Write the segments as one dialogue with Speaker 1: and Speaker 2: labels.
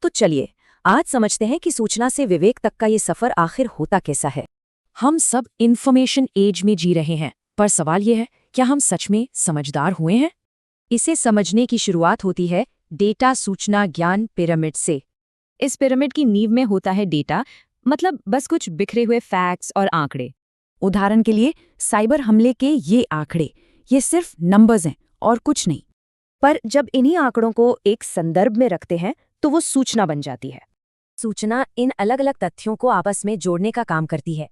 Speaker 1: तो चलिए आज समझते हैं कि सूचना से विवेक तक का ये सफर आखिर होता कैसा है।
Speaker 2: हम सब इन्फॉर्मेशन एज में जी रहे हैं, पर सवाल यह है, क्या हम सच में समझदार हुए हैं?
Speaker 1: इसे समझने की शुरुआत होती है डेटा सूचना ज्ञान पिरामिड से।
Speaker 2: इस पिरामिड की नींव में होता है डेटा, मतलब बस कुछ बिखरे हुए फैक्ट्स और आंकड़े।
Speaker 1: उदाहरण के लिए साइबर हमले के ये आंकड़े, ये सिर्फ नंबर्स हैं और कुछ नहीं। पर जब इन्हीं आंकड़ों को एक संदर्भ में रखते हैं तो वो सूचना बन जाती है। सूचना इन अलग अलग तथ्यों को आपस में जोड़ने का काम करती है।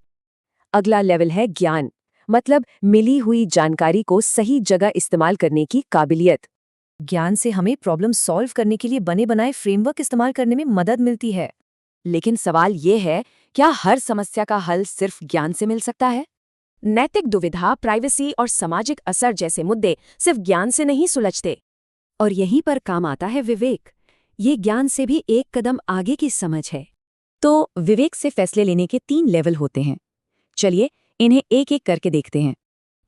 Speaker 1: अगला लेवल है ज्ञान, मतलब मिली हुई जानकारी को सही जगह इस्तेमाल करने की काबिलियत।
Speaker 2: ज्ञान से हमें प्रॉब्लम सॉल्व करने के लिए बने बनाए फ्रेमवर्क इस्तेमाल करने में मदद मिलती है।
Speaker 1: लेकिन सवाल ये है, क्या हर समस्या का हल सिर्फ ज्ञान से मिल सकता है? नैतिक दुविधा, प्राइवेसी और सामाजिक असर जैसे मुद्दे सिर्फ ज्ञान से नहीं सुलझते। और यहीं पर काम आता है विवेक। ये ज्ञान से भी एक कदम आगे की समझ है। तो विवेक से फैसले लेने के 3 लेवल होते हैं। चलिए इन्हें एक एक करके देखते हैं।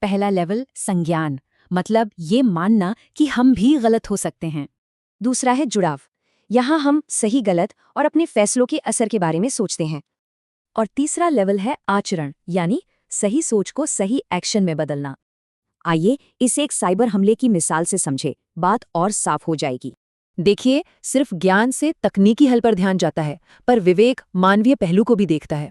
Speaker 2: पहला लेवल संज्ञान, मतलब ये मानना कि हम भी गलत हो सकते हैं।
Speaker 1: दूसरा है जुड़ाव, यहाँ हम सही गलत और अपने फैसलों के असर के बारे में सोचते हैं। और तीसरा लेवल है आचरण, यानी सही सोच को सही एक्शन में बदलना। आइए इसे एक साइबर हमले की मिसाल से समझे, बात और साफ हो जाएगी।
Speaker 2: देखिए, सिर्फ ज्ञान से तकनीकी हल पर ध्यान जाता है, पर विवेक मानवीय पहलू को भी देखता है।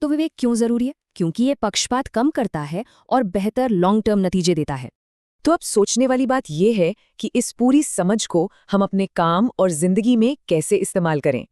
Speaker 1: तो विवेक क्यों जरूरी है? क्योंकि ये पक्षपात कम करता है और बेहतर लॉन्ग टर्म नतीजे देता है।
Speaker 2: तो अब सोचने वाली बात यह है कि इस पूरी समझ को हम अपने काम और जिंदगी में कैसे इस्तेमाल करें।